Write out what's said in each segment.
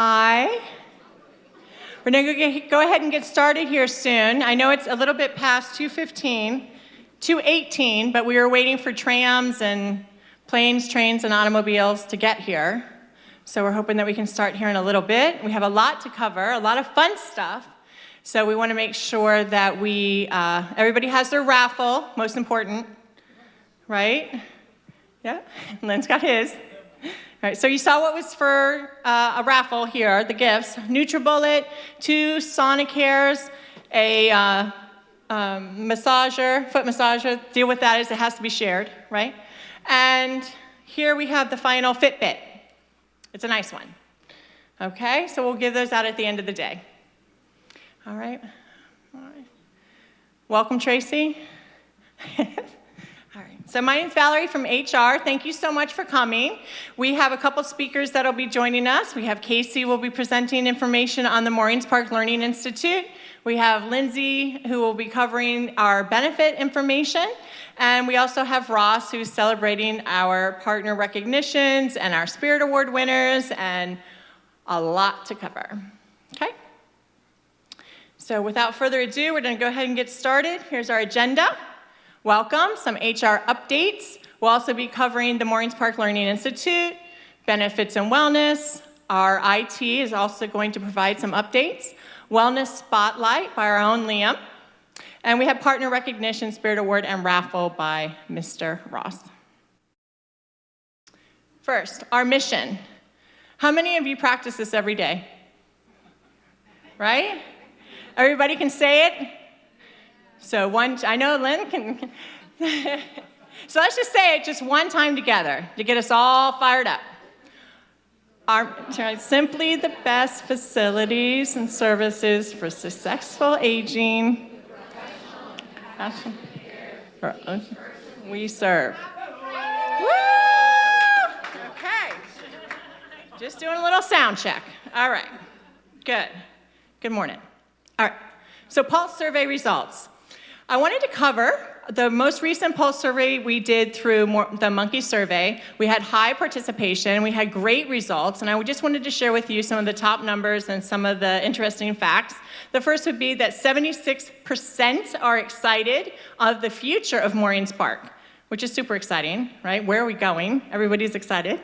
Hi. We're going to go ahead and get started here soon. I know it's a little bit past 2:18, but we were waiting for trams and planes, trains, and automobiles to get here. So we're hoping that we can start here in a little bit. We have a lot to cover, a lot of fun stuff. So we want to make sure that everybody has their raffle, most important, right? Yeah, Lynn's got his. All right, so you saw what was for a raffle here, the gifts. NutriBullet, 2 Sonicares, a massager, foot massager. Deal with that is it has to be shared, right? And here we have the final Fitbit. It's a nice one. Okay, so we'll give those out at the end of the day. All right. Welcome, Tracy. All right. So my name's Valerie from HR. Thank you so much for coming. We have a couple speakers that'll be joining us. We have Casey who will be presenting information on the Moorings Park Learning Institute. We have Lindsay who will be covering our benefit information. And we also have Ross who's celebrating our partner recognitions and our Spirit Award winners and a lot to cover. Okay? So without further ado, we're going to go ahead and get started. Here's our agenda. Welcome, some HR updates. We'll also be covering the Moorings Park Learning Institute, benefits and wellness. Our IT is also going to provide some updates. Wellness Spotlight by our own Liam. And we have Partner Recognition, Spirit Award, and Raffle by Mr. Ross. First, our mission. How many of you practice this every day? Right? Everybody can say it? So I know Lynn can. So let's just say it just one time together to get us all fired up. Simply the best facilities and services for successful aging. We serve. Woo! Okay. Just doing a little sound check. All right. Good. Good morning. All right. So pulse survey results. I wanted to cover the most recent pulse survey we did through the Monkey survey. We had high participation, we had great results, and I just wanted to share with you some of the top numbers and some of the interesting facts. The first would be that 76% are excited of the future of Moorings Park, which is super exciting, right? Where are we going? Everybody's excited.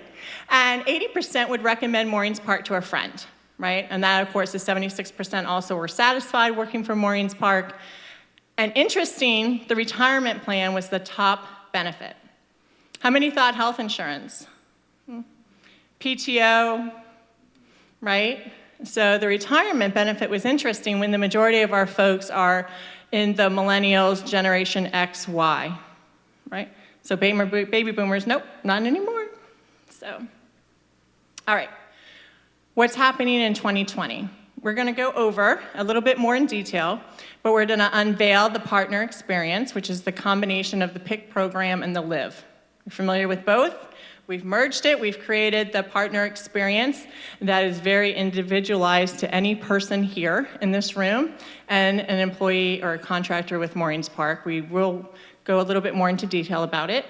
And 80% would recommend Moorings Park to a friend, right? And that, of course, is 76% also were satisfied working for Moorings Park. And interesting, the retirement plan was the top benefit. How many thought health insurance? PTO, right? So the retirement benefit was interesting when the majority of our folks are in the millennials, Generation X, Y, right? So baby boomers, nope, not anymore. So, all right. What's happening in 2020? We're going to go over a little bit more in detail, but we're going to unveil the partner experience, which is the combination of the PIC program and the LIVE. You're familiar with both? We've merged it. We've created the partner experience that is very individualized to any person here in this room and an employee or a contractor with Moorings Park. We will go a little bit more into detail about it.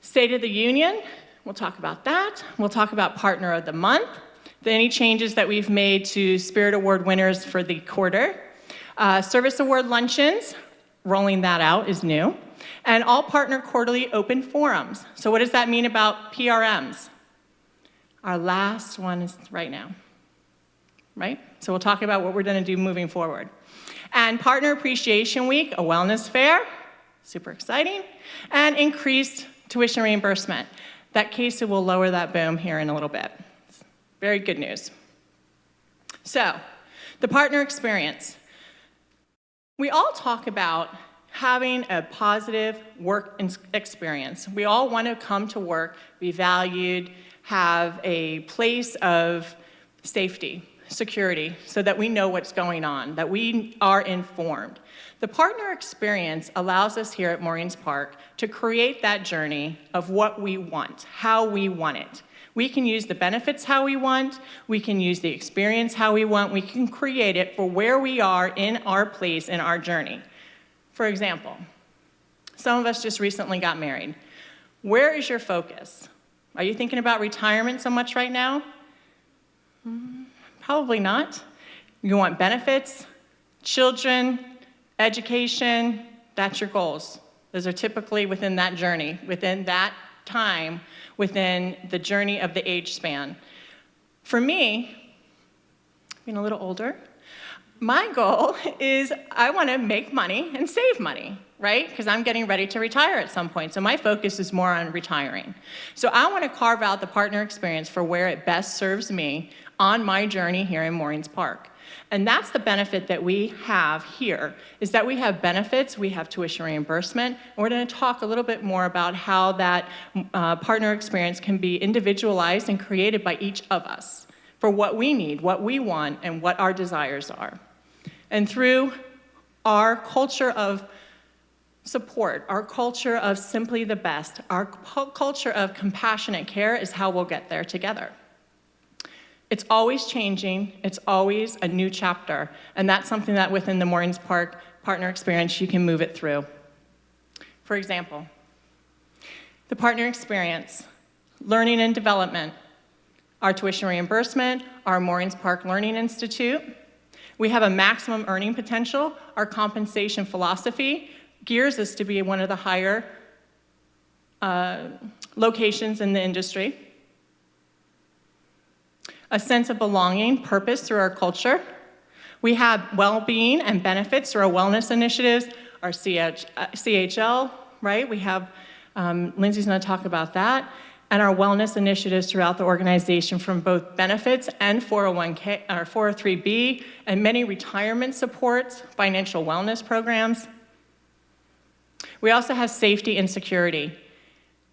State of the Union, we'll talk about that. We'll talk about Partner of the Month. Any changes that we've made to Spirit Award winners for the quarter. Service Award luncheons, rolling that out is new. And all partner quarterly open forums. So what does that mean about PRMs? Our last one is right now, right? So we'll talk about what we're going to do moving forward. And Partner Appreciation Week, a wellness fair, super exciting, and increased tuition reimbursement. That Casey will lower that boom here in a little bit. Very good news. So, the partner experience. We all talk about having a positive work experience. We all want to come to work, be valued, have a place of safety, security, so that we know what's going on, that we are informed. The partner experience allows us here at Moorings Park to create that journey of what we want, how we want it. We can use the benefits how we want, we can use the experience how we want, we can create it for where we are in our place in our journey. For example, some of us just recently got married. Where is your focus? Are you thinking about retirement so much right now? Probably not. You want benefits, children, education, that's your goals. Those are typically within that journey, within that time, within the journey of the age span. For me, being a little older, my goal is I want to make money and save money, right? Because I'm getting ready to retire at some point. So my focus is more on retiring. So I want to carve out the partner experience for where it best serves me on my journey here in Moorings Park. And that's the benefit that we have here, is that we have benefits, we have tuition reimbursement, and we're going to talk a little bit more about how that partner experience can be individualized and created by each of us for what we need, what we want, and what our desires are. And through our culture of support, our culture of simply the best, our culture of compassionate care is how we'll get there together. It's always changing, it's always a new chapter, and that's something that within the Moorings Park partner experience, you can move it through. For example, the partner experience, learning and development, our tuition reimbursement, our Moorings Park Learning Institute. We have a maximum earning potential. Our compensation philosophy gears us to be one of the higher locations in the industry. A sense of belonging, purpose through our culture. We have well-being and benefits through our wellness initiatives, our CHL, right? We have, Lindsay's gonna talk about that, and our wellness initiatives throughout the organization from both benefits and 401k, or 403B, and many retirement supports, financial wellness programs. We also have safety and security.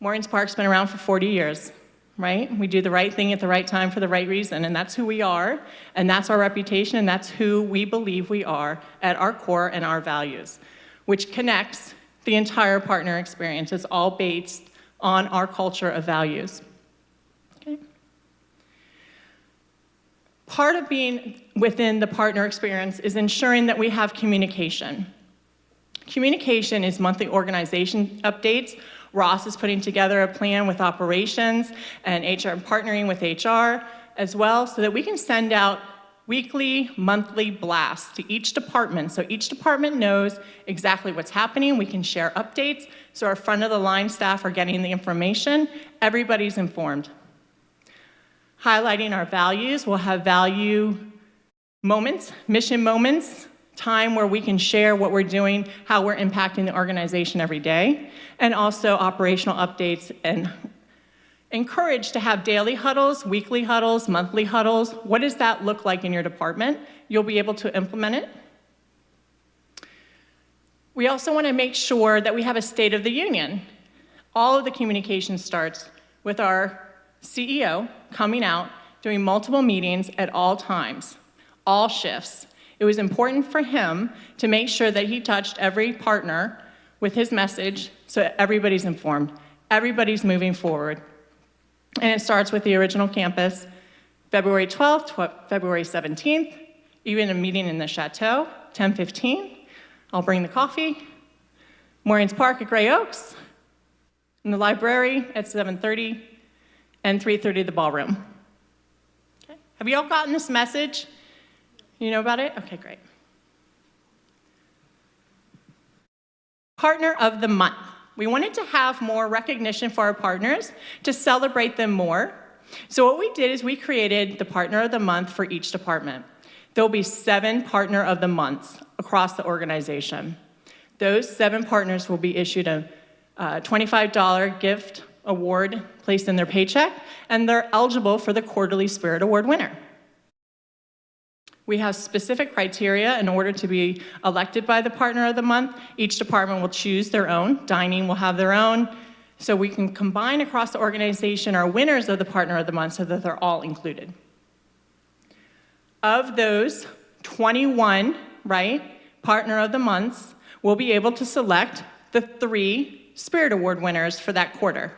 Moorings Park's been around for 40 years. Right? We do the right thing at the right time for the right reason, and that's who we are, and that's our reputation, and that's who we believe we are at our core and our values, which connects the entire partner experience. It's all based on our culture of values. Okay. Part of being within the partner experience is ensuring that we have communication. Communication is monthly organization updates. Ross is putting together a plan with operations and HR, partnering with HR as well, so that we can send out weekly, monthly blasts to each department, so each department knows exactly what's happening. We can share updates, so our front of the line staff are getting the information. Everybody's informed. Highlighting our values, we'll have value moments, mission moments, time where we can share what we're doing, how we're impacting the organization every day, and also operational updates, and encourage to have daily huddles, weekly huddles, monthly huddles. What does that look like in your department? You'll be able to implement it. We also want to make sure that we have a State of the Union. All of the communication starts with our CEO coming out, doing multiple meetings at all times, all shifts. It was important for him to make sure that he touched every partner with his message so everybody's informed, everybody's moving forward. And it starts with the original campus, February 12th, February 17th, even a meeting in the Chateau, 10:15. I'll bring the coffee. Moorings Park at Gray Oaks, in the library at 7:30, and 3:30 the ballroom. Okay. Have you all gotten this message? You know about it? Okay, great. Partner of the Month. We wanted to have more recognition for our partners, to celebrate them more. So what we did is we created the Partner of the Month for each department. There'll be 7 Partner of the Months across the organization. Those 7 partners will be issued a $25 gift award placed in their paycheck, and they're eligible for the quarterly Spirit Award winner. We have specific criteria in order to be elected by the Partner of the Month. Each department will choose their own. Dining will have their own. So we can combine across the organization our winners of the Partner of the Month so that they're all included. Of those 21, right, Partner of the Months, we'll be able to select the 3 Spirit Award winners for that quarter.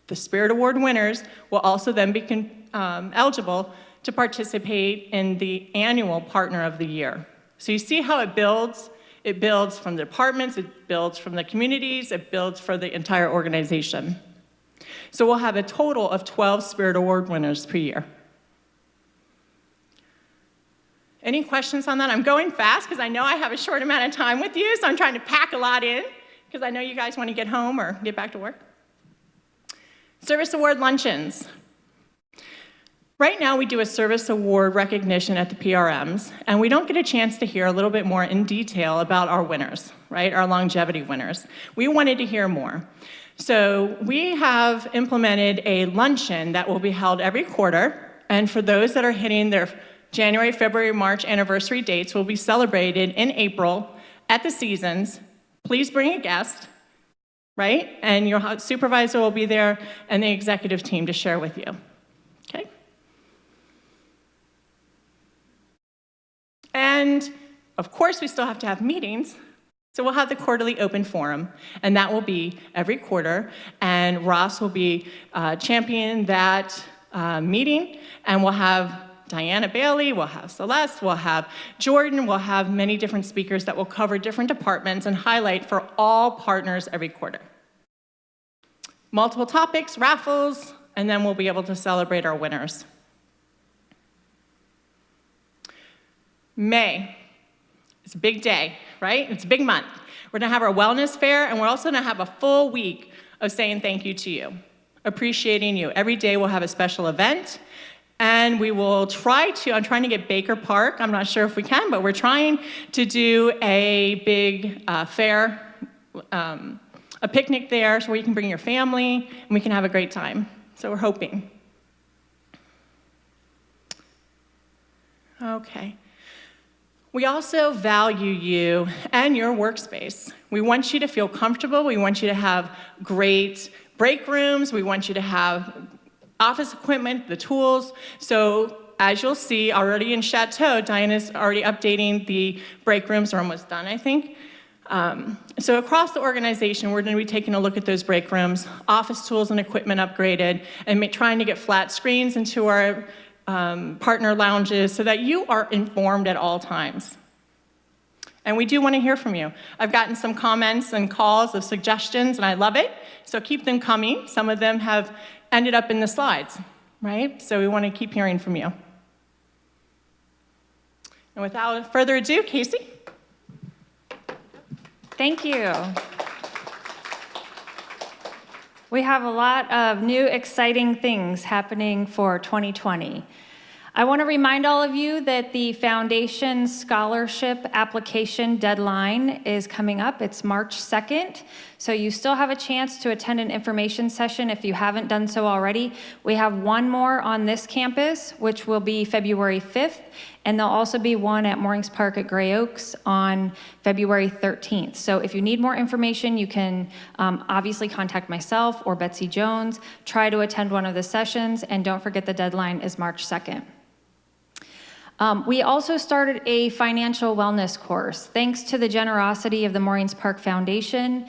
The Spirit Award winners will also then be eligible to participate in the annual Partner of the Year. So you see how it builds? It builds from the departments, it builds from the communities, it builds for the entire organization. So we'll have a total of 12 Spirit Award winners per year. Any questions on that? I'm going fast because I know I have a short amount of time with you, so I'm trying to pack a lot in because I know you guys want to get home or get back to work. Service award luncheons. Right now, we do a service award recognition at the PRMs, and we don't get a chance to hear a little bit more in detail about our winners, right? Our longevity winners. We wanted to hear more. So we have implemented a luncheon that will be held every quarter, and for those that are hitting their January, February, March anniversary dates will be celebrated in April at the Seasons. Please bring a guest, right? And your supervisor will be there and the executive team to share with you, okay? And of course, we still have to have meetings. So we'll have the quarterly open forum, and that will be every quarter. And Ross will be championing that meeting, and we'll have Diana Bailey, we'll have Celeste, we'll have Jordan, we'll have many different speakers that will cover different departments and highlight for all partners every quarter. Multiple topics, raffles, and then we'll be able to celebrate our winners. May. It's a big day, right? It's a big month. We're gonna have our wellness fair, and we're also gonna have a full week of saying thank you to you, appreciating you. Every day we'll have a special event, and we will I'm trying to get Baker Park, I'm not sure if we can, but we're trying to do a big fair, a picnic there, so where you can bring your family, and we can have a great time. So we're hoping. Okay. We also value you and your workspace. We want you to feel comfortable. We want you to have great break rooms. We want you to have office equipment, the tools. So as you'll see already in Chateau, Diana's already updating the break rooms. They're almost done, I think. So across the organization, we're going to be taking a look at those break rooms, office tools and equipment upgraded, and trying to get flat screens into our partner lounges so that you are informed at all times. And we do want to hear from you. I've gotten some comments and calls of suggestions, and I love it, so keep them coming. Some of them have ended up in the slides, right? So we want to keep hearing from you. And without further ado, Casey. Thank you. We have a lot of new exciting things happening for 2020. I want to remind all of you that the Foundation Scholarship application deadline is coming up. It's March 2nd, so you still have a chance to attend an information session if you haven't done so already. We have one more on this campus, which will be February 5th, and there'll also be one at Moorings Park at Gray Oaks on February 13th. So if you need more information, you can obviously contact myself or Betsy Jones, try to attend one of the sessions, and don't forget the deadline is March 2nd. We also started a financial wellness course. Thanks to the generosity of the Moorings Park Foundation,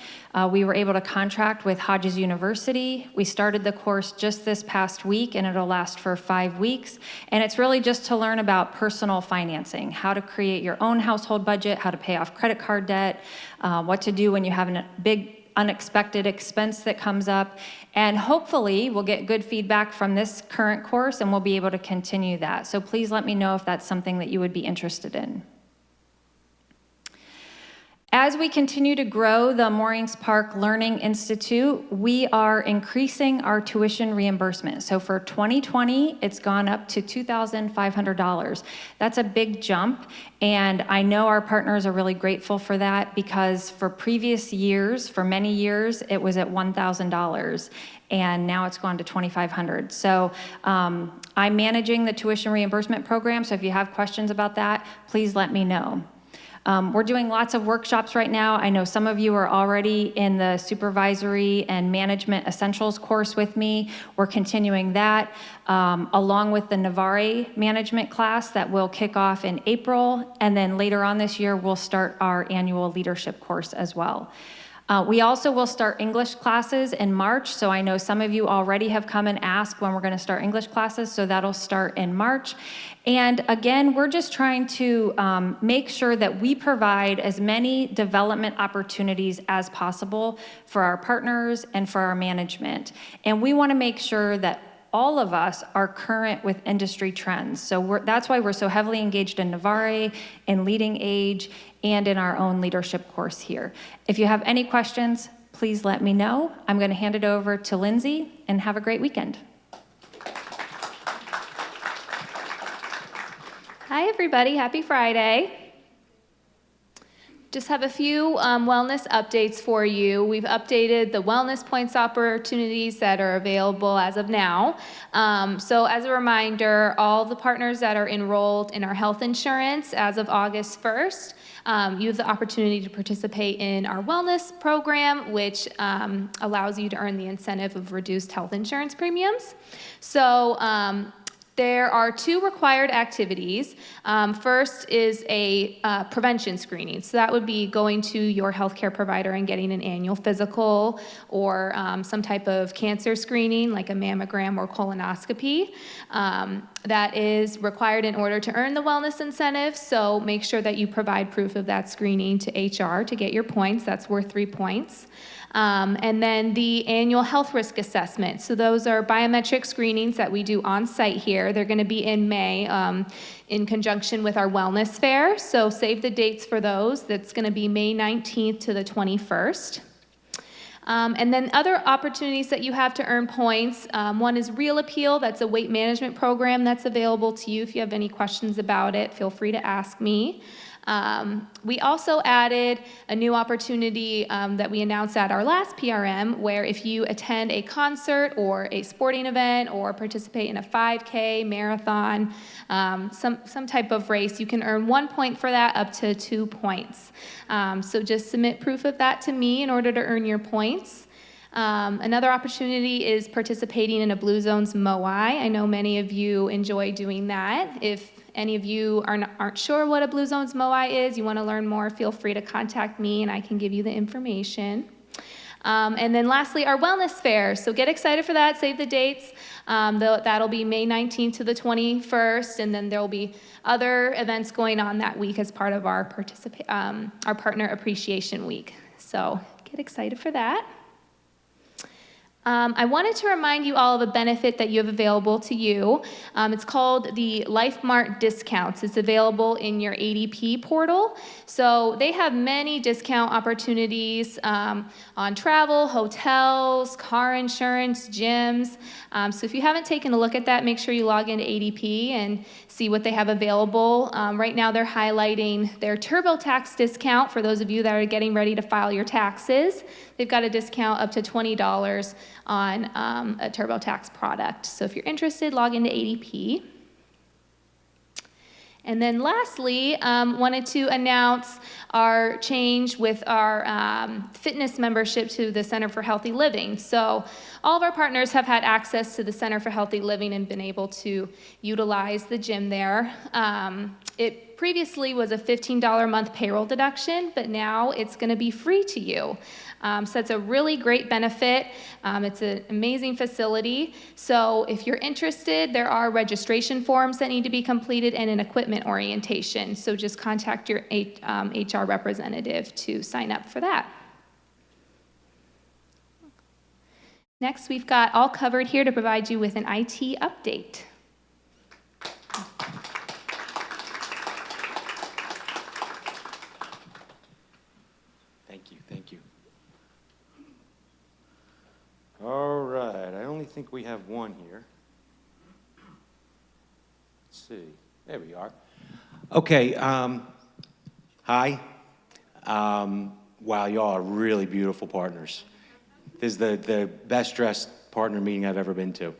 we were able to contract with Hodges University. We started the course just this past week, and it'll last for 5 weeks. And it's really just to learn about personal financing, how to create your own household budget, how to pay off credit card debt, what to do when you have a big unexpected expense that comes up, and hopefully we'll get good feedback from this current course and we'll be able to continue that. So please let me know if that's something that you would be interested in. As we continue to grow the Moorings Park Learning Institute, we are increasing our tuition reimbursement. So for 2020, it's gone up to $2,500. That's a big jump, and I know our partners are really grateful for that because for previous years, for many years, it was at $1,000, and now it's gone to $2,500. So I'm managing the tuition reimbursement program, so if you have questions about that, please let me know. We're doing lots of workshops right now. I know some of you are already in the Supervisory and Management Essentials course with me. We're continuing that, along with the Navarre Management class that will kick off in April, and then later on this year, we'll start our annual leadership course as well. We also will start English classes in March, so I know some of you already have come and asked when we're going to start English classes, so that'll start in March. And again, we're just trying to make sure that we provide as many development opportunities as possible for our partners and for our management. And we want to make sure that all of us are current with industry trends. So that's why we're so heavily engaged in Navarre, in Leading Age, and in our own leadership course here. If you have any questions, please let me know. I'm going to hand it over to Lindsay, and have a great weekend. Hi, everybody. Happy Friday. Just have a few wellness updates for you. We've updated the wellness points opportunities that are available as of now. So as a reminder, all the partners that are enrolled in our health insurance as of August 1st, you have the opportunity to participate in our wellness program, which allows you to earn the incentive of reduced health insurance premiums. So there are 2 required activities. First is a prevention screening. So that would be going to your healthcare provider and getting an annual physical or some type of cancer screening like a mammogram or colonoscopy. That is required in order to earn the wellness incentive. So make sure that you provide proof of that screening to HR to get your points. That's worth 3 points. And then the annual health risk assessment. So those are biometric screenings that we do on site here. They're going to be in May in conjunction with our wellness fair. So save the dates for those. That's going to be May 19th to the 21st. And then other opportunities that you have to earn points. One is Real Appeal. That's a weight management program that's available to you. If you have any questions about it, feel free to ask me. We also added a new opportunity that we announced at our last PRM, where if you attend a concert or a sporting event or participate in a 5K, marathon, some type of race, you can earn 1 point for that, up to 2 points. So just submit proof of that to me in order to earn your points. Another opportunity is participating in a Blue Zones MOI. I know many of you enjoy doing that. If any of you aren't sure what a Blue Zones MOI is, you want to learn more, feel free to contact me and I can give you the information. And then lastly, our wellness fair. So get excited for that, save the dates. That'll be May 19th to the 21st, and then there'll be other events going on that week as part of our Partner Appreciation Week. So get excited for that. I wanted to remind you all of a benefit that you have available to you. It's called the LifeMart discounts. It's available in your ADP portal. So they have many discount opportunities on travel, hotels, car insurance, gyms. So if you haven't taken a look at that, make sure you log into ADP and see what they have available. Right now they're highlighting their TurboTax discount for those of you that are getting ready to file your taxes. They've got a discount up to $20 on a TurboTax product. So if you're interested, log into ADP. And then lastly, wanted to announce our change with our fitness membership to the Center for Healthy Living. So all of our partners have had access to the Center for Healthy Living and been able to utilize the gym there. It previously was a $15 a month payroll deduction, but now it's going to be free to you. So that's a really great benefit. It's an amazing facility. So if you're interested, there are registration forms that need to be completed and an equipment orientation. So just contact your HR representative to sign up for that. Next, we've got all covered here to provide you with an IT update. Thank you. All right, I only think we have one here. Let's see, there we are. Okay, hi. Wow, y'all are really beautiful partners. This is the best dressed partner meeting I've ever been to.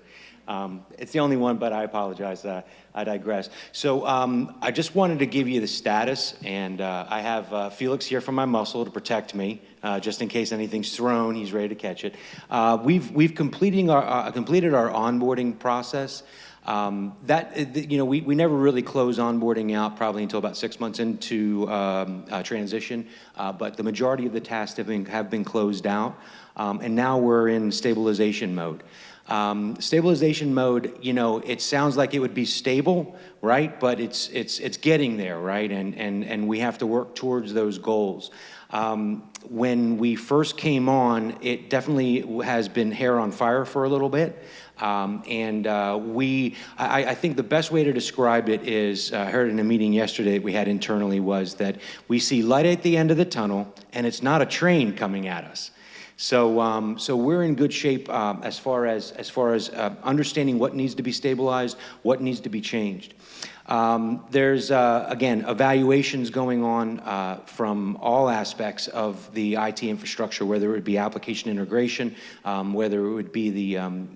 It's the only one, but I apologize, I digress. So I just wanted to give you the status, and I have Felix here from my muscle to protect me, just in case anything's thrown, he's ready to catch it. We've completed our onboarding process. We never really close onboarding out probably until about 6 months into transition, but the majority of the tasks have been closed out, and now we're in stabilization mode. Stabilization mode, it sounds like it would be stable, right? But it's getting there, right? And we have to work towards those goals. When we first came on, it definitely has been hair on fire for a little bit. I think the best way to describe it is, I heard in a meeting yesterday that we had internally, was that we see light at the end of the tunnel, and it's not a train coming at us. So we're in good shape as far as understanding what needs to be stabilized, what needs to be changed. There's, again, evaluations going on from all aspects of the IT infrastructure, whether it would be application integration, whether it would be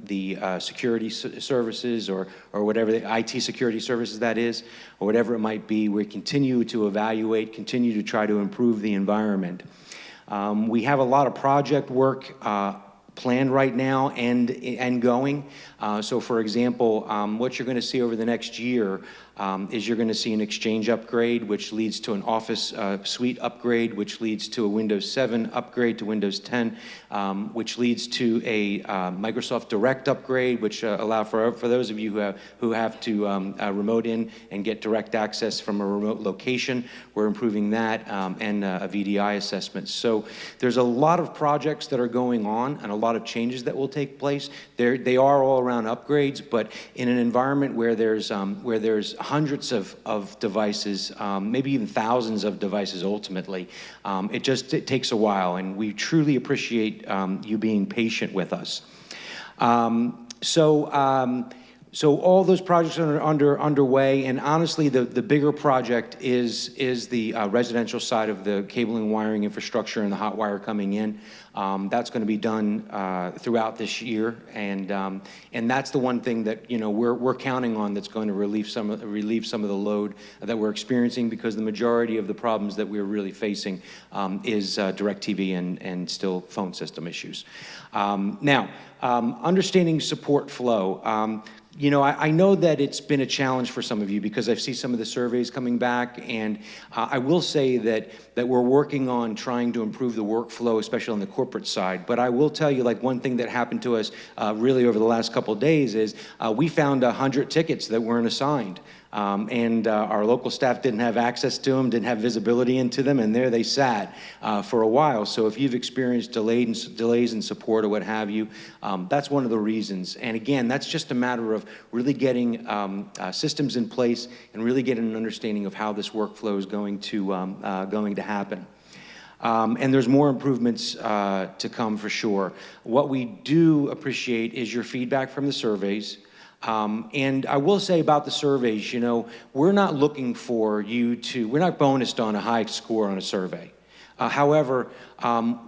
the security services or whatever, the IT security services that is, or whatever it might be. We continue to evaluate, continue to try to improve the environment. We have a lot of project work planned right now and going. So for example, what you're going to see over the next year is you're going to see an Exchange upgrade, which leads to an Office suite upgrade, which leads to a Windows 7 upgrade to Windows 10, which leads to a Microsoft Direct upgrade, which allow for those of you who have to remote in and get direct access from a remote location. We're improving that, and a VDI assessment. So there's a lot of projects that are going on and a lot of changes that will take place. They are all around upgrades, but in an environment where there's hundreds of devices, maybe even thousands of devices ultimately, it takes a while, and we truly appreciate you being patient with us. So all those projects are underway, and honestly, the bigger project is the residential side of the cable and wiring infrastructure and the hot wire coming in. That's going to be done throughout this year, and that's the one thing that we're counting on, that's going to relieve some of the load that we're experiencing, because the majority of the problems that we're really facing is DirecTV and still phone system issues. Now, understanding support flow. I know that it's been a challenge for some of you, because I've seen some of the surveys coming back, and I will say that we're working on trying to improve the workflow, especially on the corporate side. But I will tell you, like, one thing that happened to us really over the last couple of days is we found 100 tickets that weren't assigned. And our local staff didn't have access to them, didn't have visibility into them, and there they sat for a while. So if you've experienced delays in support or what have you, that's one of the reasons. And again, that's just a matter of really getting systems in place and really getting an understanding of how this workflow is going to happen. And there's more improvements to come for sure. What we do appreciate is your feedback from the surveys. And I will say about the surveys, we're not looking for we're not bonused on a high score on a survey. However,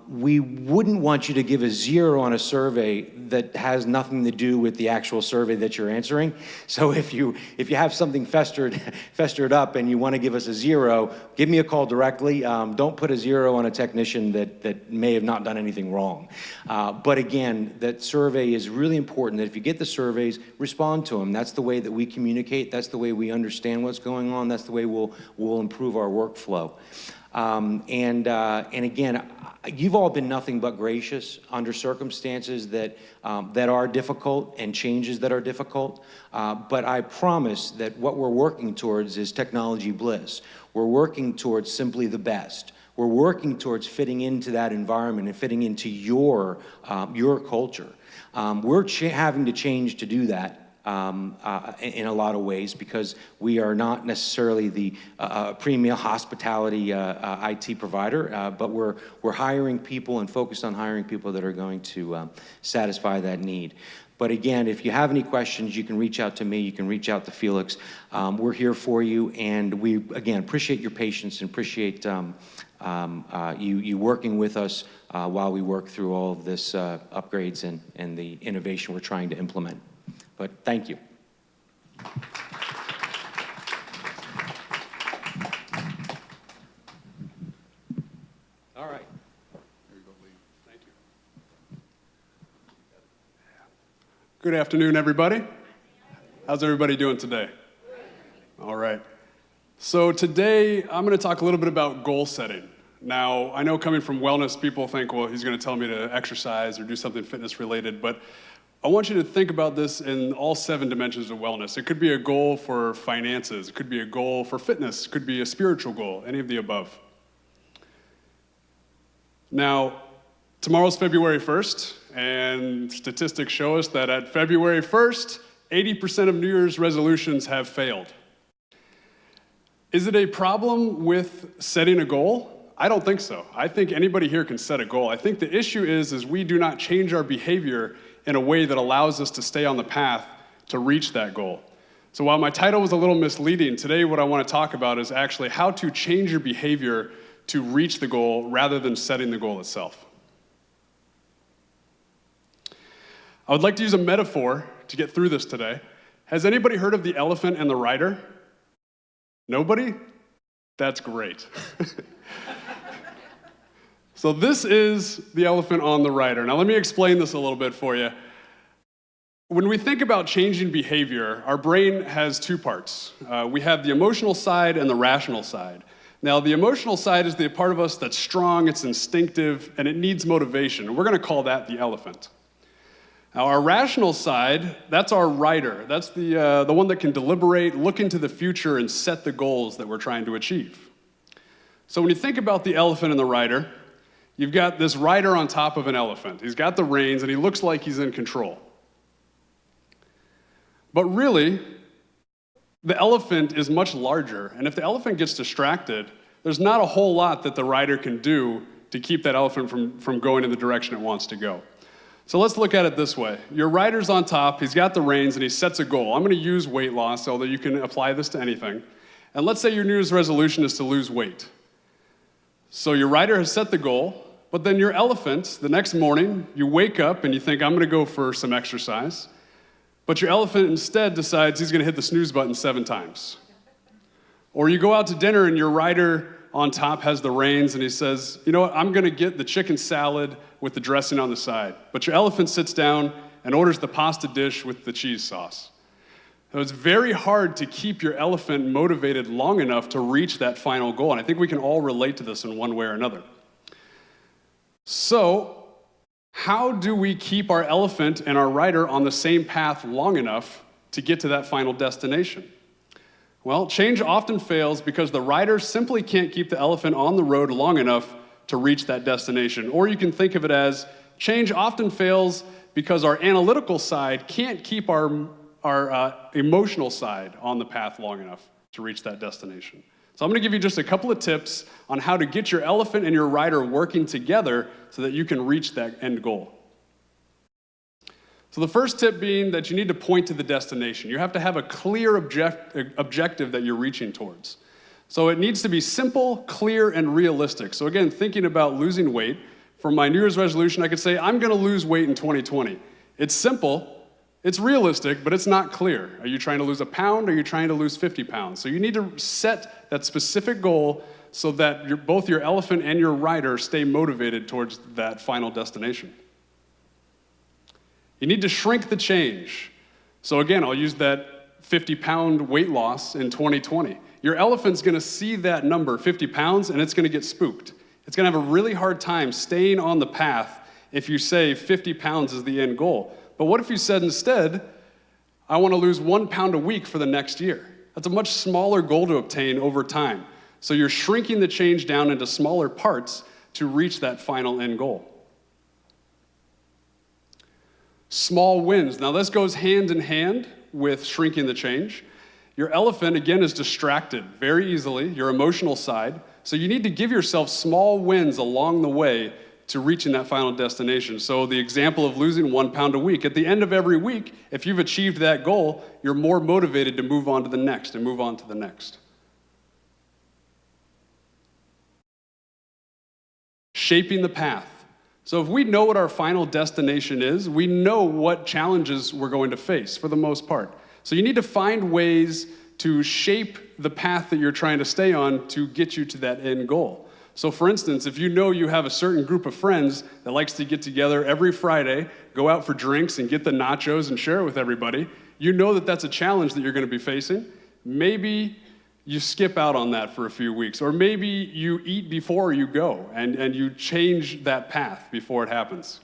we wouldn't want you to give a 0 on a survey that has nothing to do with the actual survey that you're answering. So if you have something festered up and you want to give us a 0, give me a call directly. Don't put a 0 on a technician that may have not done anything wrong. But again, that survey is really important, that if you get the surveys, respond to them. That's the way that we communicate. That's the way we understand what's going on. That's the way we'll improve our workflow. And again, you've all been nothing but gracious under circumstances that are difficult and changes that are difficult. But I promise that what we're working towards is technology bliss. We're working towards simply the best. We're working towards fitting into that environment and fitting into your culture. We're having to change to do that. In a lot of ways, because we are not necessarily the premium hospitality IT provider, but we're hiring people and focused on hiring people that are going to satisfy that need. But again, if you have any questions, you can reach out to me, you can reach out to Felix. We're here for you, and we, again, appreciate your patience and appreciate you working with us while we work through all of this upgrades and the innovation we're trying to implement. But thank you. All right. There you go, Lee. Thank you. Good afternoon, everybody. How's everybody doing today? All right. So today, I'm going to talk a little bit about goal setting. Now, I know coming from wellness, people think, well, he's going to tell me to exercise or do something fitness related, but I want you to think about this in all 7 dimensions of wellness. It could be a goal for finances, it could be a goal for fitness, it could be a spiritual goal, any of the above. Now, tomorrow's February 1st, and statistics show us that at February 1st, 80% of New Year's resolutions have failed. Is it a problem with setting a goal? I don't think so. I think anybody here can set a goal. I think the issue is we do not change our behavior in a way that allows us to stay on the path to reach that goal. So while my title was a little misleading, today what I want to talk about is actually how to change your behavior to reach the goal rather than setting the goal itself. I would like to use a metaphor to get through this today. Has anybody heard of the elephant and the rider? Nobody? That's great. So this is the elephant on the rider. Now let me explain this a little bit for you. When we think about changing behavior, our brain has 2 parts. We have the emotional side and the rational side. Now the emotional side is the part of us that's strong, it's instinctive, and it needs motivation. We're going to call that the elephant. Now our rational side, that's our rider. That's the one that can deliberate, look into the future, and set the goals that we're trying to achieve. So when you think about the elephant and the rider, you've got this rider on top of an elephant. He's got the reins, and he looks like he's in control. But really, the elephant is much larger, and if the elephant gets distracted, there's not a whole lot that the rider can do to keep that elephant from going in the direction it wants to go. So let's look at it this way. Your rider's on top, he's got the reins, and he sets a goal. I'm going to use weight loss, although you can apply this to anything. And let's say your New Year's resolution is to lose weight. So your rider has set the goal, but then your elephant, the next morning, you wake up and you think, I'm going to go for some exercise. But your elephant instead decides he's going to hit the snooze button 7 times. Or you go out to dinner and your rider on top has the reins and he says, you know what, I'm going to get the chicken salad with the dressing on the side. But your elephant sits down and orders the pasta dish with the cheese sauce. So it's very hard to keep your elephant motivated long enough to reach that final goal. And I think we can all relate to this in one way or another. So, how do we keep our elephant and our rider on the same path long enough to get to that final destination? Well, change often fails because the rider simply can't keep the elephant on the road long enough to reach that destination. Or you can think of it as change often fails because our analytical side can't keep our emotional side on the path long enough to reach that destination. So I'm going to give you just a couple of tips on how to get your elephant and your rider working together so that you can reach that end goal. So the first tip being that you need to point to the destination. You have to have a clear objective that you're reaching towards. So it needs to be simple, clear, and realistic. So again, thinking about losing weight, for my New Year's resolution, I could say, I'm going to lose weight in 2020. It's simple. It's realistic, but it's not clear. Are you trying to lose a pound, or are you trying to lose 50 pounds? So you need to set that specific goal so that both your elephant and your rider stay motivated towards that final destination. You need to shrink the change. So again, I'll use that 50-pound weight loss in 2020. Your elephant's going to see that number, 50 pounds, and it's going to get spooked. It's going to have a really hard time staying on the path if you say 50 pounds is the end goal. But what if you said instead, I want to lose 1 pound a week for the next year? That's a much smaller goal to obtain over time. So you're shrinking the change down into smaller parts to reach that final end goal. Small wins. Now this goes hand in hand with shrinking the change. Your elephant, again, is distracted very easily, your emotional side. So you need to give yourself small wins along the way to reaching that final destination. So the example of losing 1 pound a week, at the end of every week, if you've achieved that goal, you're more motivated to move on to the next and move on to the next. Shaping the path. So if we know what our final destination is, we know what challenges we're going to face for the most part. So you need to find ways to shape the path that you're trying to stay on to get you to that end goal. So for instance, if you know you have a certain group of friends that likes to get together every Friday, go out for drinks and get the nachos and share it with everybody, you know that that's a challenge that you're going to be facing. Maybe you skip out on that for a few weeks, or maybe you eat before you go and you change that path before it happens.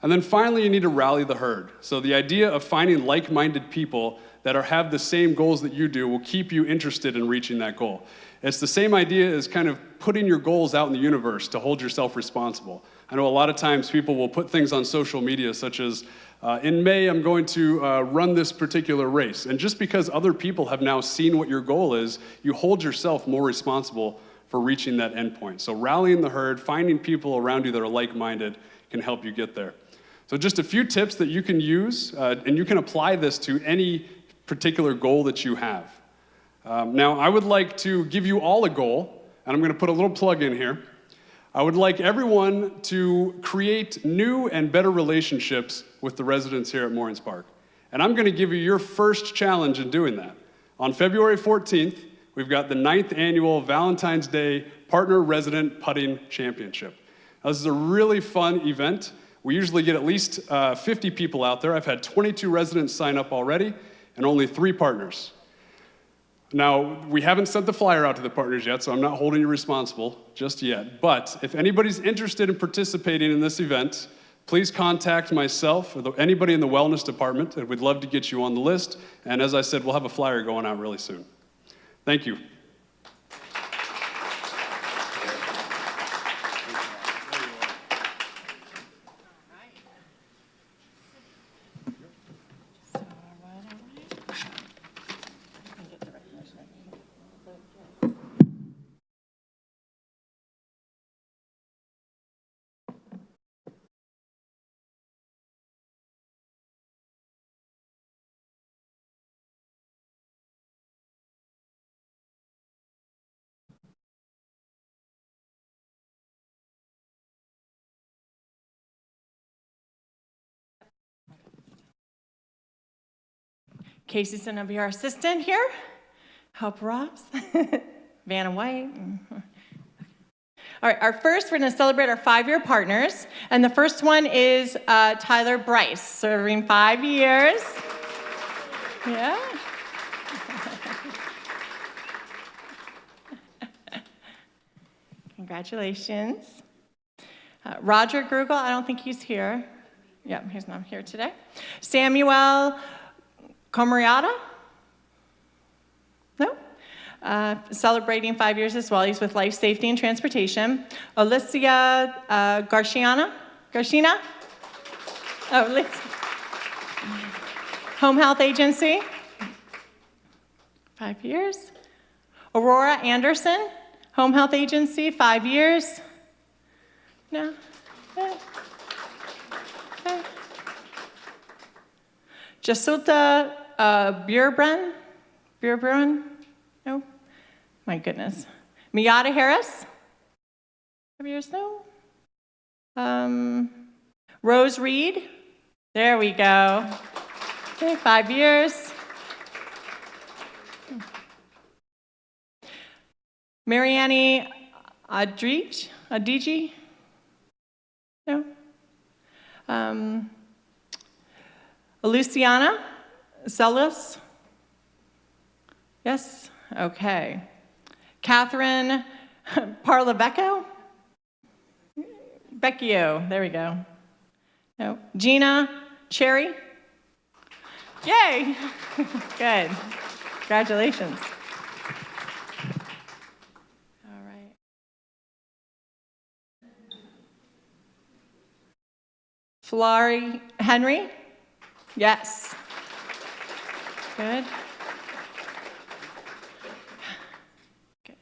And then finally, you need to rally the herd. So the idea of finding like-minded people that have the same goals that you do will keep you interested in reaching that goal. It's the same idea as kind of putting your goals out in the universe to hold yourself responsible. I know a lot of times people will put things on social media such as, in May, I'm going to run this particular race. And just because other people have now seen what your goal is, you hold yourself more responsible for reaching that endpoint. So rallying the herd, finding people around you that are like-minded can help you get there. So just a few tips that you can use, and you can apply this to any particular goal that you have. Now, I would like to give you all a goal, and I'm going to put a little plug in here. I would like everyone to create new and better relationships with the residents here at Moorings Park. And I'm going to give you your first challenge in doing that. On February 14th, we've got the 9th annual Valentine's Day Partner Resident Putting Championship. Now, this is a really fun event. We usually get at least 50 people out there. I've had 22 residents sign up already, and only 3 partners. Now, we haven't sent the flyer out to the partners yet, so I'm not holding you responsible just yet. But if anybody's interested in participating in this event, please contact myself or anybody in the wellness department, and we'd love to get you on the list. And as I said, we'll have a flyer going out really soon. Thank you. Casey's going to be our assistant here. Help Ross. Vanna White. All right, we're going to celebrate our 5-year partners. And the first one is Tyler Bryce, serving 5 years. Yeah. Congratulations. Roger Grugel, I don't think he's here. Yeah, he's not here today. Samuel Comariata? No? Celebrating 5 years as well. He's with Life Safety and Transportation. Alicia Garcina? Oh, Home Health Agency. 5 years. Aurora Anderson, Home Health Agency, 5 years. No? Okay. Jasulta Bierbrun? No? My goodness. Miata Harris? 5 years? No? Rose Reed? There we go. Okay, 5 years. Marianne Adigi? No? Luciana Celis? Yes? Okay. Catherine Parlavecchio? Vecchio, there we go. No. Gina Cherry? Yay! Good. Congratulations. All right. Flari Henry? Yes. Good. Good.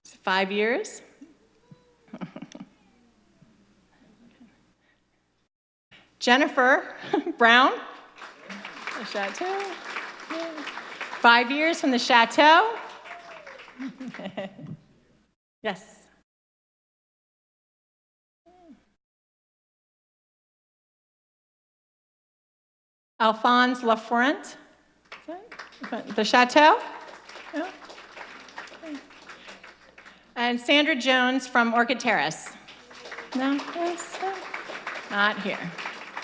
5 years. Jennifer Brown, the Chateau. 5 years from the Chateau. Yes. Alphonse Laforent, the Chateau. No? And Sandra Jones from Orchid Terrace. No? Yes. Not here.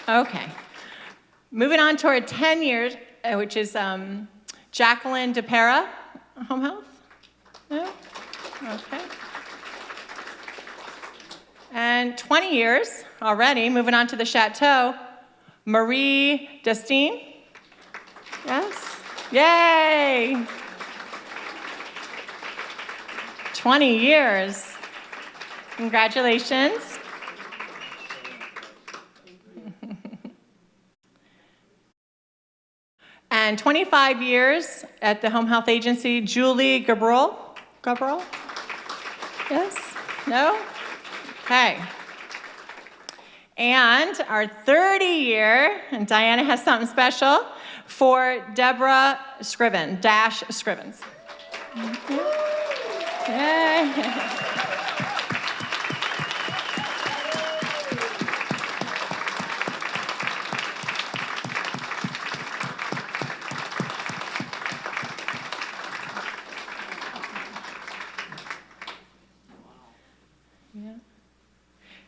Okay. Moving on to our 10 years, which is Jacqueline DePera, Home Health. No? Okay. And 20 years already, moving on to the Chateau, Marie Destine. Yes. Yay. 20 years. Congratulations. And 25 years at the Home Health Agency, Julie Gabriel. Gabriel? Yes? No? Okay. And our 30 year, and Diana has something special, for Deborah Scriven, Dash Scrivens. Yay.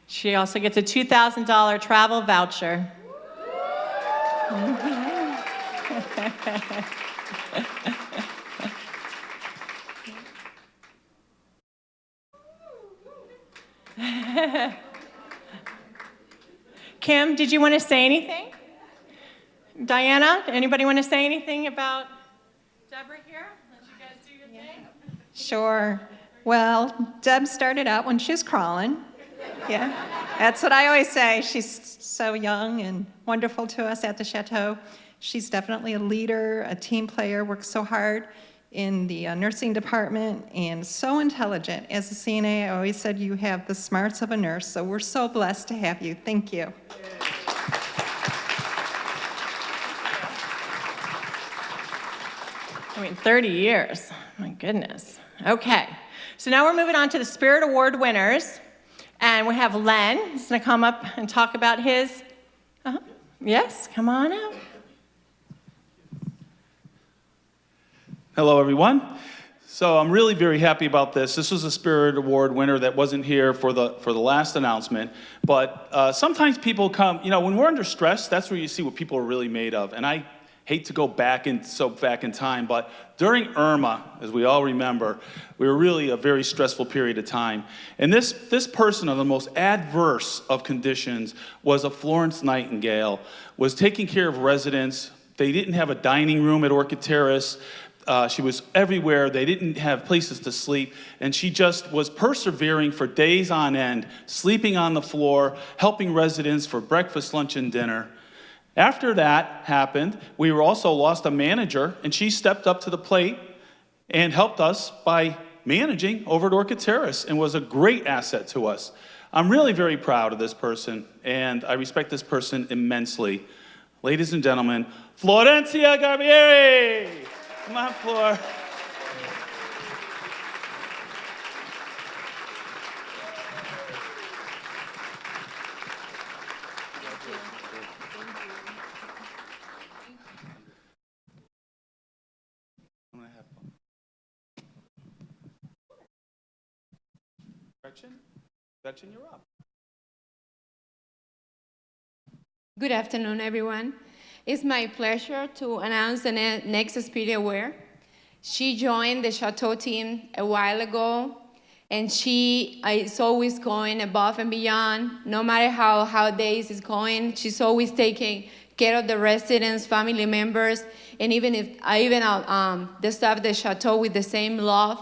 She also gets a $2,000 travel voucher. Kim, did you want to say anything? Diana, anybody want to say anything about Deborah here? Let you guys do your thing. Sure. Well, Deb started out when she was crawling. Yeah, that's what I always say. She's so young and wonderful to us at the Chateau. She's definitely a leader, a team player, works so hard in the nursing department, and so intelligent. As a CNA, I always said you have the smarts of a nurse, so we're so blessed to have you. Thank you. I mean, 30 years. My goodness. Okay. So now we're moving on to the Spirit Award winners. And we have Len. He's going to come up and talk about his. Yes, come on up. Hello, everyone. So I'm really very happy about this. This was a Spirit Award winner that wasn't here for the last announcement. But sometimes people come, when we're under stress, that's where you see what people are really made of. And I hate to go back in time, but during Irma, as we all remember, we were really a very stressful period of time. And this person on the most adverse of conditions was a Florence Nightingale, was taking care of residents. They didn't have a dining room at Orchid Terrace. She was everywhere. They didn't have places to sleep. And she just was persevering for days on end, sleeping on the floor, helping residents for breakfast, lunch, and dinner. After that happened, we were also lost a manager, and she stepped up to the plate and helped us by managing over at Orchid Terrace and was a great asset to us. I'm really very proud of this person, and I respect this person immensely. Ladies and gentlemen, Florencia Garbieri! Come on, Flor. Gretchen, you're up. Good afternoon, everyone. It's my pleasure to announce the next Spirit Award. She joined the Chateau team a while ago, and she is always going above and beyond. No matter how days is going, she's always taking care of the residents, family members, and even the staff of the Chateau with the same love,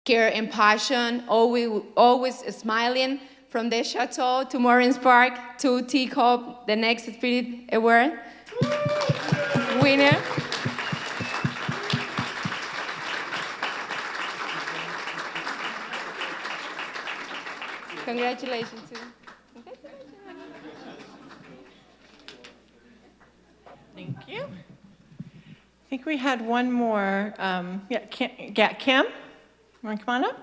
care, and passion, always smiling. From the Chateau to Moorings Park to Teacup, the next Spirit Award winner. Congratulations to you. Thank you. I think we had one more. Kim, want to come on up?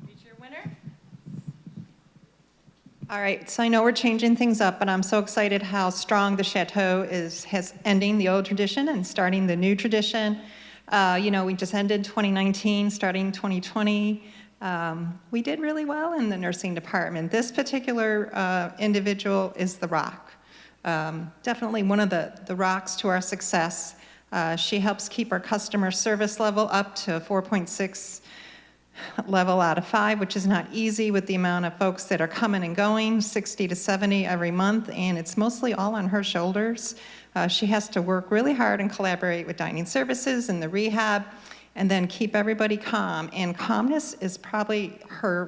Who's your winner? All right, so I know we're changing things up, but I'm so excited how strong the Chateau has ending the old tradition and starting the new tradition. We just ended 2019, starting 2020. We did really well in the nursing department. This particular individual is the rock. Definitely one of the rocks to our success. She helps keep our customer service level up to 4.6 level out of 5, which is not easy with the amount of folks that are coming and going, 60 to 70 every month, and it's mostly all on her shoulders. She has to work really hard and collaborate with dining services and the rehab, and then keep everybody calm. And calmness is probably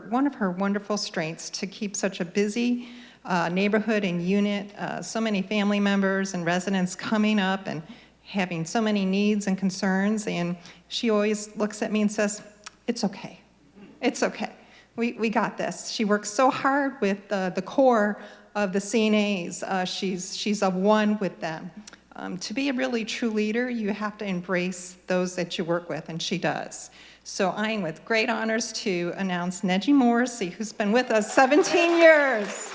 one of her wonderful strengths, to keep such a busy neighborhood and unit, so many family members and residents coming up and having so many needs and concerns. And she always looks at me and says, "It's okay. It's okay. We got this." She works so hard with the core of the CNAs. She's of one with them. To be a really true leader, you have to embrace those that you work with, and she does. So I am with great honors to announce Neji Morrissey, who's been with us 17 years.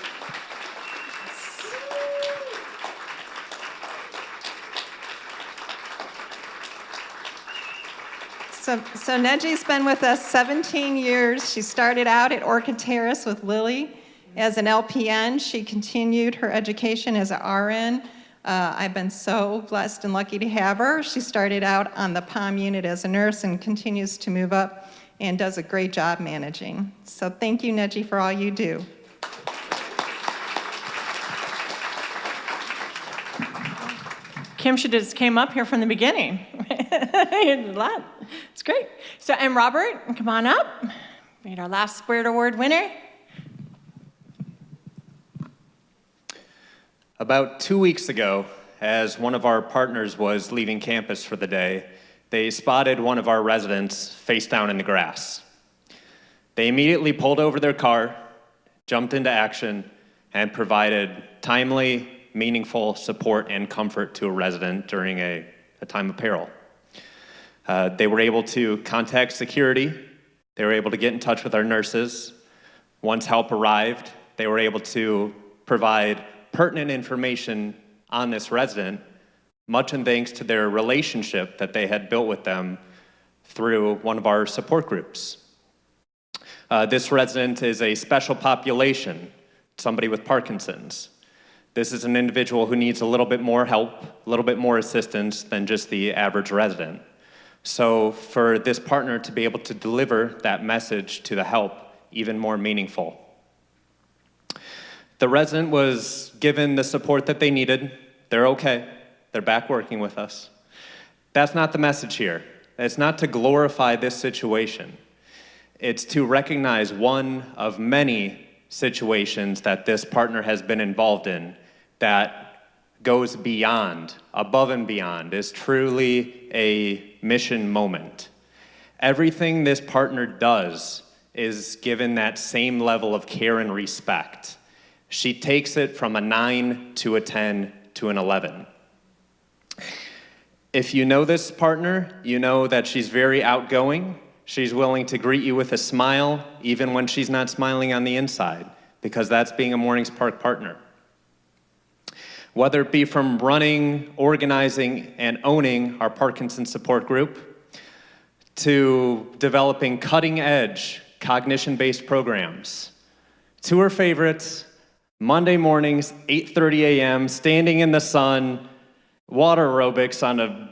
So Neji's been with us 17 years. She started out at Orchid Terrace with Lily as an LPN. She continued her education as an RN. I've been so blessed and lucky to have her. She started out on the POM unit as a nurse and continues to move up and does a great job managing. So thank you, Neji, for all you do. Kim should have just came up here from the beginning. A lot. It's great. So, and Robert, come on up. Meet our last Spirit Award winner. About 2 weeks ago, as one of our partners was leaving campus for the day, they spotted one of our residents face down in the grass. They immediately pulled over their car, jumped into action, and provided timely, meaningful support and comfort to a resident during a time of peril. They were able to contact security. They were able to get in touch with our nurses. Once help arrived, they were able to provide pertinent information on this resident, much in thanks to their relationship that they had built with them through one of our support groups. This resident is a special population, somebody with Parkinson's. This is an individual who needs a little bit more help, a little bit more assistance than just the average resident. So for this partner to be able to deliver that message to the help, even more meaningful. The resident was given the support that they needed. They're okay. They're back working with us. That's not the message here. It's not to glorify this situation. It's to recognize one of many situations that this partner has been involved in that goes beyond, above and beyond, is truly a mission moment. Everything this partner does is given that same level of care and respect. She takes it from a 9 to a 10 to an 11. If you know this partner, you know that she's very outgoing. She's willing to greet you with a smile, even when she's not smiling on the inside, because that's being a Moorings Park partner. Whether it be from running, organizing, and owning our Parkinson's support group, to developing cutting-edge cognition-based programs, to her favorites, Monday mornings, 8:30 a.m., standing in the sun, water aerobics on a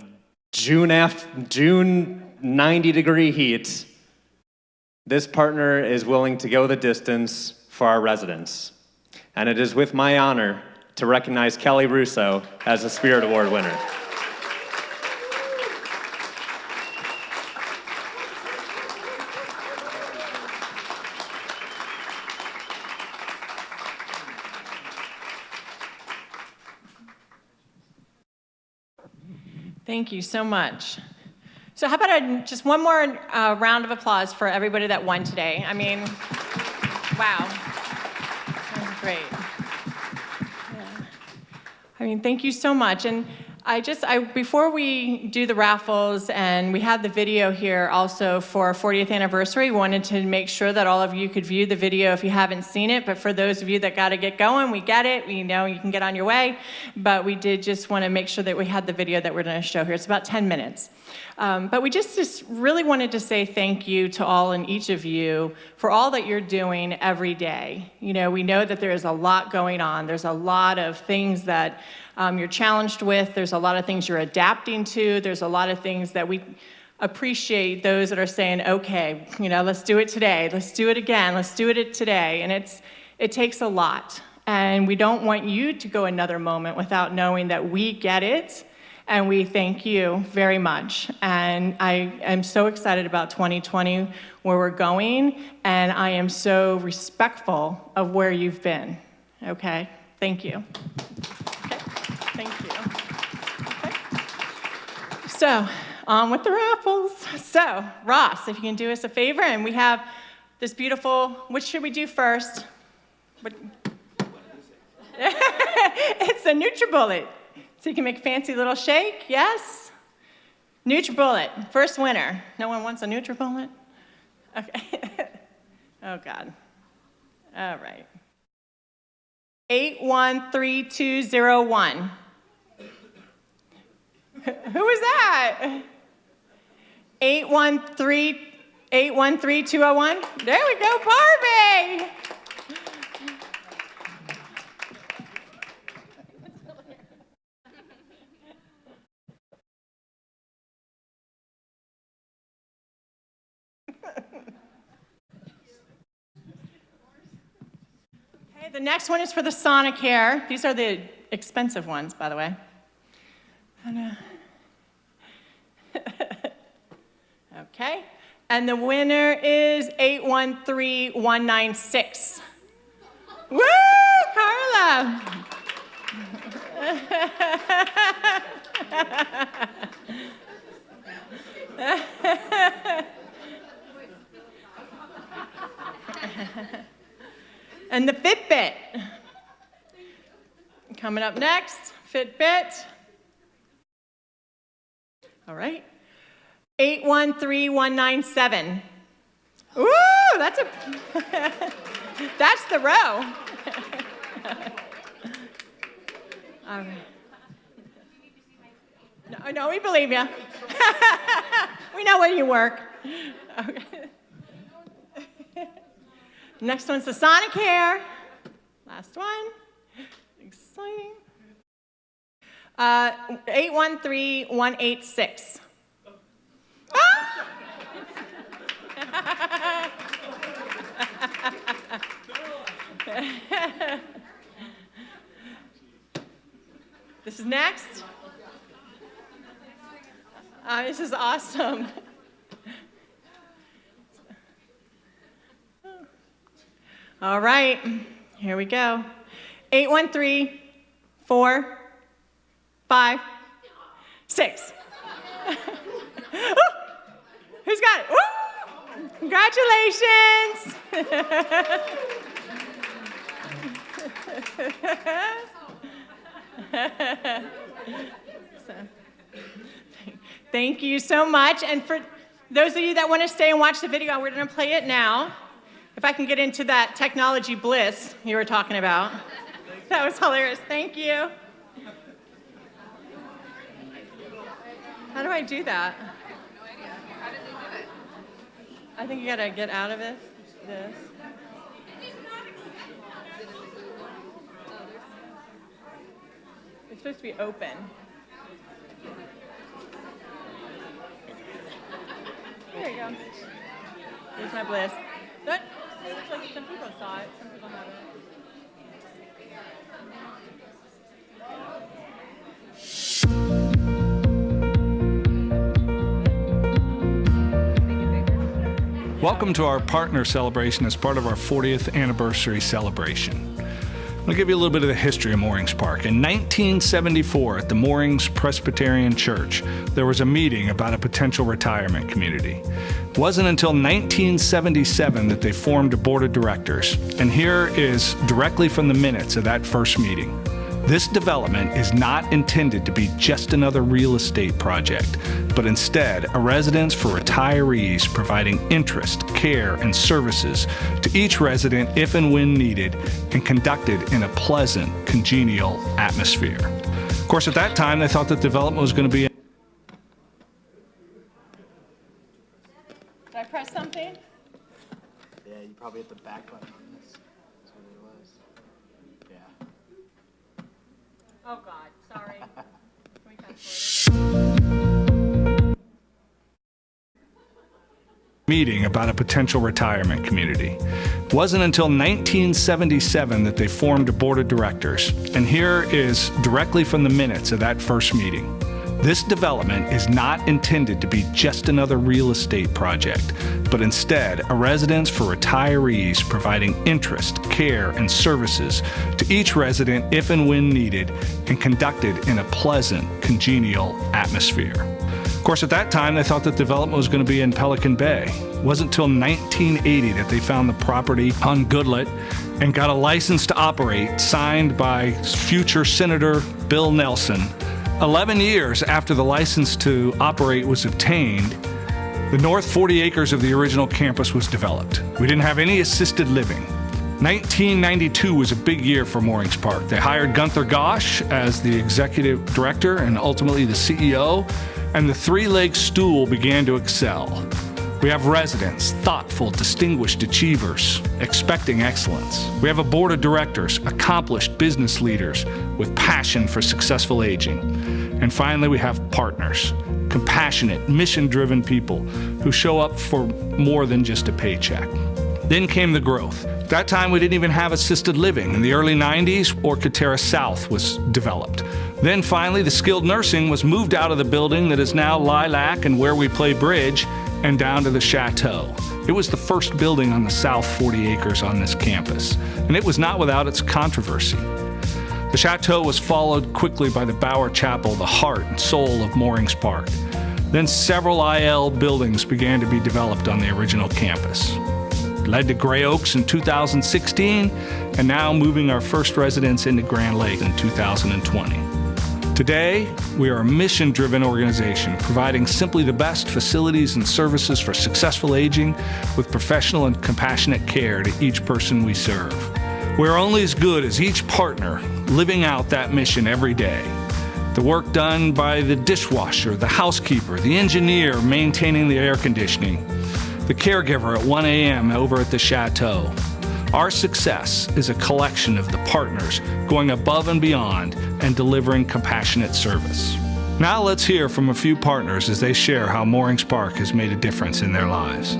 June 90-degree heat. This partner is willing to go the distance for our residents. And it is with my honor to recognize Kelly Russo as a Spirit Award winner. Thank you so much. So how about just one more round of applause for everybody that won today? I mean, wow. That was great. Yeah. I mean, thank you so much. And before we do the raffles, and we have the video here also for our 40th anniversary, we wanted to make sure that all of you could view the video if you haven't seen it. But for those of you that got to get going, we get it. We know you can get on your way. But we did just want to make sure that we had the video that we're going to show here. It's about 10 minutes. But we just really wanted to say thank you to all and each of you for all that you're doing every day. You know, we know that there is a lot going on. There's a lot of things that you're challenged with. There's a lot of things you're adapting to. There's a lot of things that we appreciate those that are saying, okay, let's do it today, let's do it again, let's do it today. And it takes a lot. And we don't want you to go another moment without knowing that we get it, and we thank you very much. And I am so excited about 2020, where we're going, and I am so respectful of where you've been, okay? Thank you. Okay, thank you. Okay. So, on with the raffles. So, Ross, if you can do us a favor, and we have this beautiful, which should we do first? It's the NutriBullet. So you can make a fancy little shake, yes? NutriBullet, first winner. No one wants a NutriBullet? Okay. Oh, God. All right. 813201. Who was that? 813201. There we go, Barbie. Okay, the next one is for the Sonicare. These are the expensive ones, by the way. Okay, and the winner is 813196. Woo, Carla! And the Fitbit. Coming up next, Fitbit. All right. 813197. Ooh, that's that's the row. All right. No, we believe you. We know where you work. Okay. Next one's the Sonicare. Last one. Exciting. 813186. Ah! This is next. This is awesome. All right, here we go. 813456. Who's got it? Woo! Congratulations! Thank you so much. And for those of you that want to stay and watch the video, we're going to play it now. If I can get into that technology bliss you were talking about. That was hilarious. Thank you. How do I do that? I think you got to get out of it. This. It's supposed to be open. There you go. Here's my bliss. That, it looks like some people saw it, some people haven't. Welcome to our partner celebration as part of our 40th anniversary celebration. I'm going to give you a little bit of the history of Moorings Park. In 1974, at the Moorings Presbyterian Church, there was a meeting about a potential retirement community. It wasn't until 1977 that they formed a board of directors, and here is directly from the minutes of that first meeting. This development is not intended to be just another real estate project, but instead a residence for retirees, providing interest, care, and services to each resident if and when needed, and conducted in a pleasant, congenial atmosphere. Of course, at that time, they thought the development was going to be Did I press something? Yeah, you probably hit the back button on this. That's what it was. Yeah. Oh, God, sorry. Can we fast forward? meeting about a potential retirement community. It wasn't until 1977 that they formed a board of directors, and here is directly from the minutes of that first meeting. This development is not intended to be just another real estate project, but instead a residence for retirees providing interest, care, and services to each resident if and when needed, and conducted in a pleasant, congenial atmosphere. Of course, at that time, they thought that development was going to be in Pelican Bay. It wasn't until 1980 that they found the property on Goodlet and got a license to operate signed by future Senator Bill Nelson. 11 years after the license to operate was obtained, the north 40 acres of the original campus was developed. We didn't have any assisted living. 1992 was a big year for Moorings Park. They hired Gunther Gosch as the executive director and ultimately the CEO, and the three-leg stool began to excel. We have residents, thoughtful, distinguished achievers, expecting excellence. We have a board of directors, accomplished business leaders with passion for successful aging. And finally, we have partners, compassionate, mission-driven people who show up for more than just a paycheck. Then came the growth. At that time, we didn't even have assisted living. In the early 90s, Orchid Terrace South was developed. Then finally, the skilled nursing was moved out of the building that is now Lilac and where we play bridge, and down to the Chateau. It was the first building on the south 40 acres on this campus, and it was not without its controversy. The Chateau was followed quickly by the Bower Chapel, the heart and soul of Moorings Park. Then several IL buildings began to be developed on the original campus. It led to Gray Oaks in 2016, and now moving our first residence into Grand Lake in 2020. Today, we are a mission-driven organization providing simply the best facilities and services for successful aging with professional and compassionate care to each person we serve. We're only as good as each partner living out that mission every day. The work done by the dishwasher, the housekeeper, the engineer maintaining the air conditioning, the caregiver at 1 a.m. over at the Chateau. Our success is a collection of the partners going above and beyond and delivering compassionate service. Now let's hear from a few partners as they share how Moorings Park has made a difference in their lives.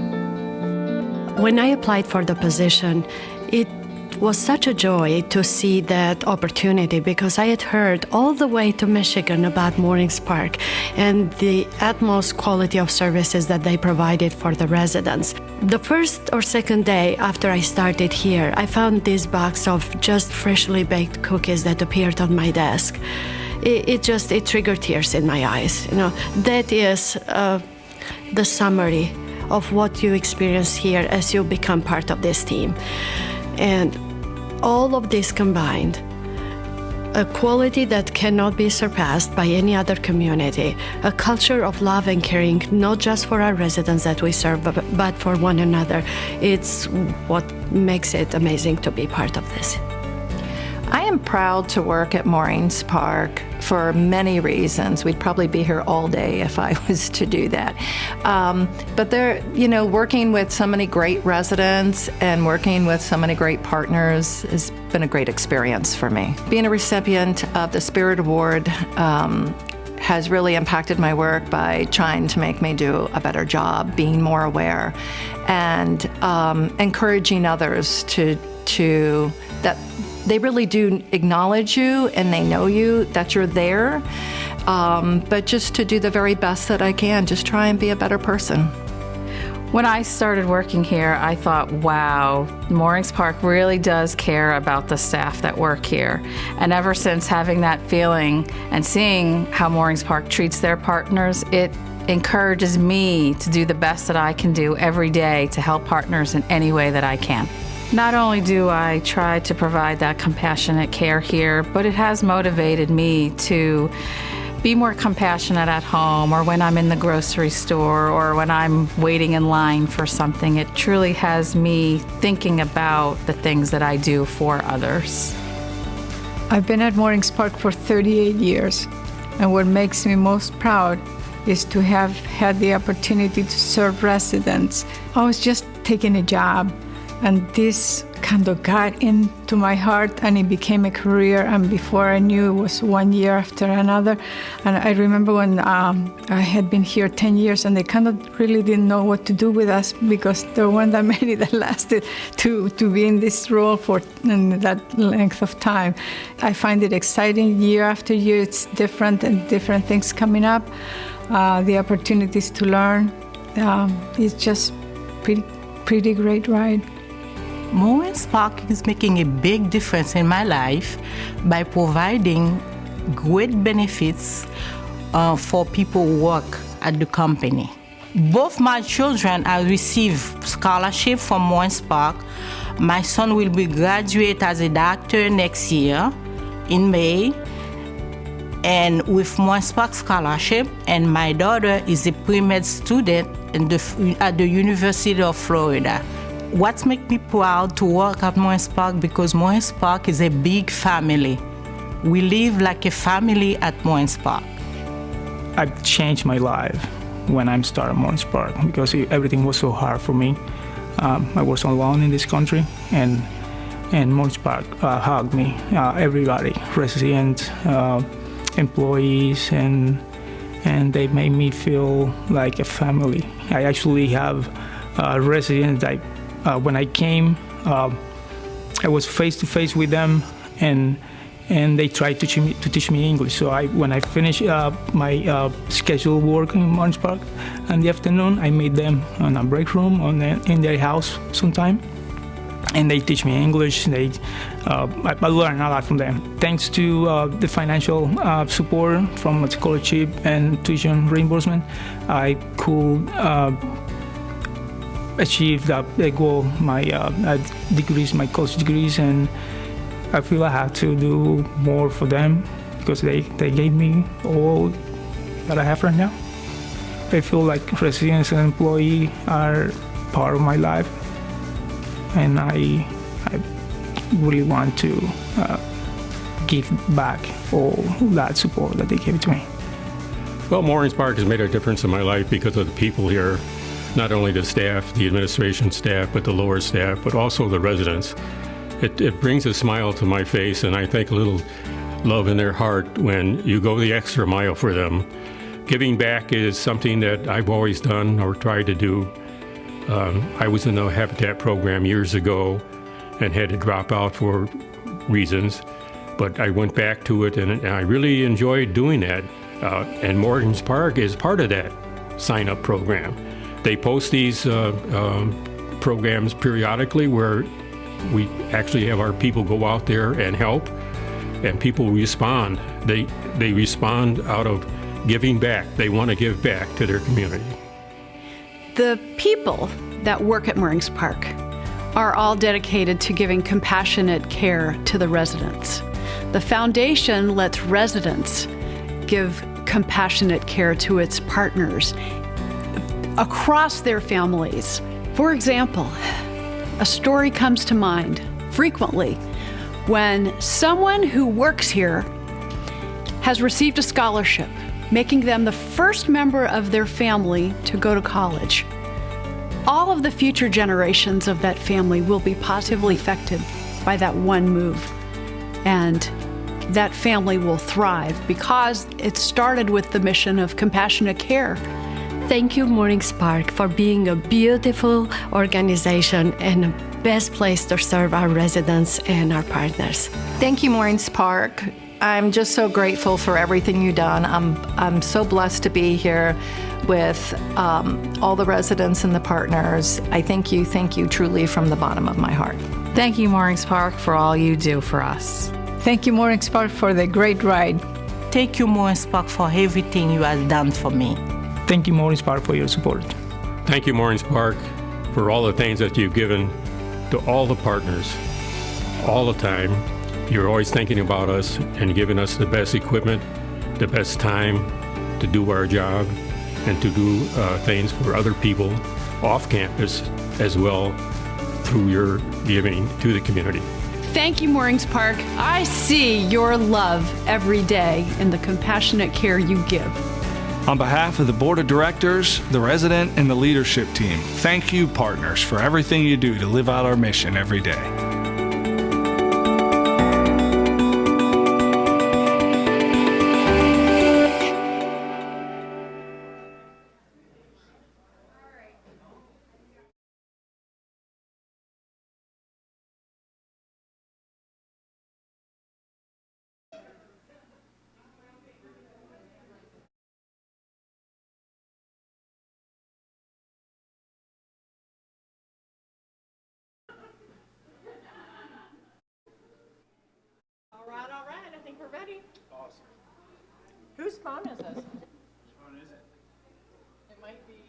When I applied for the position, it was such a joy to see that opportunity because I had heard all the way to Michigan about Moorings Park and the utmost quality of services that they provided for the residents. The first or second day after I started here, I found this box of just freshly baked cookies that appeared on my desk. It triggered tears in my eyes. You know, that is the summary of what you experience here as you become part of this team. And all of this combined, a quality that cannot be surpassed by any other community, a culture of love and caring, not just for our residents that we serve, but for one another. It's what makes it amazing to be part of this. I am proud to work at Moorings Park for many reasons. We'd probably be here all day if I was to do that. But working with so many great residents and working with so many great partners has been a great experience for me. Being a recipient of the Spirit Award has really impacted my work by trying to make me do a better job, being more aware, and encouraging others to that they really do acknowledge you and they know you, that you're there, but just to do the very best that I can, just try and be a better person. When I started working here, I thought, wow, Moorings Park really does care about the staff that work here. And ever since having that feeling and seeing how Moorings Park treats their partners, it encourages me to do the best that I can do every day to help partners in any way that I can. Not only do I try to provide that compassionate care here, but it has motivated me to be more compassionate at home or when I'm in the grocery store or when I'm waiting in line for something. It truly has me thinking about the things that I do for others. I've been at Moorings Park for 38 years, and what makes me most proud is to have had the opportunity to serve residents. I was just taking a job, and this kind of got into my heart and it became a career. And before I knew, it was 1 year after another. And I remember when I had been here 10 years and they kind of really didn't know what to do with us because there weren't that many that lasted to be in this role for that length of time. I find it exciting year after year. It's different and different things coming up. The opportunities to learn. It's just pretty great ride. Moorings Park is making a big difference in my life by providing great benefits for people who work at the company. Both my children have received scholarship from Moorings Park. My son will be graduate as a doctor next year in May, and with Moorings Park scholarship, and my daughter is a pre-med student at the University of Florida. What makes me proud to work at Moorings Park because Moorings Park is a big family. We live like a family at Moorings Park. I've changed my life when I started Moorings Park because everything was so hard for me. I was alone in this country, and Moorings Park hugged me. Everybody, residents, employees, and they made me feel like a family. I actually have residents that when I came, I was face to face with them, and they tried to teach me English. So when I finished my scheduled work in Moorings Park in the afternoon, I meet them on a break room in their house sometime, and they teach me English. I learn a lot from them. Thanks to the financial support from scholarship and tuition reimbursement, I could achieve the goal, my degrees, my college degrees, and I feel I have to do more for them because they gave me all that I have right now. I feel like residents and employees are part of my life, and I really want to give back all that support that they gave to me. Well, Moorings Park has made a difference in my life because of the people here. Not only the staff, the administration staff, but the lower staff, but also the residents. It brings a smile to my face, and I think a little love in their heart when you go the extra mile for them. Giving back is something that I've always done or tried to do. I was in the Habitat program years ago and had to drop out for reasons, but I went back to it, and I really enjoyed doing that. And Moorings Park is part of that sign-up program. They post these programs periodically where we actually have our people go out there and help, and people respond. They respond out of giving back. They want to give back to their community. The people that work at Moorings Park are all dedicated to giving compassionate care to the residents. The foundation lets residents give compassionate care to its partners across their families. For example, a story comes to mind frequently when someone who works here has received a scholarship, making them the first member of their family to go to college. All of the future generations of that family will be positively affected by that one move. And that family will thrive because it started with the mission of compassionate care. Thank you, Moorings Park, for being a beautiful organization and the best place to serve our residents and our partners. Thank you, Moorings Park. I'm just so grateful for everything you've done. I'm so blessed to be here with all the residents and the partners. I thank you truly from the bottom of my heart. Thank you, Moorings Park, for all you do for us. Thank you, Moorings Park, for the great ride. Thank you, Moorings Park, for everything you have done for me. Thank you, Moorings Park, for your support. Thank you, Moorings Park, for all the things that you've given to all the partners all the time. You're always thinking about us and giving us the best equipment, the best time to do our job and to do things for other people off campus as well through your giving to the community. Thank you, Moorings Park. I see your love every day in the compassionate care you give. On behalf of the Board of Directors, the resident, and the leadership team, thank you, partners, for everything you do to live out our mission every day. Whose phone is this? Whose phone is it? It might be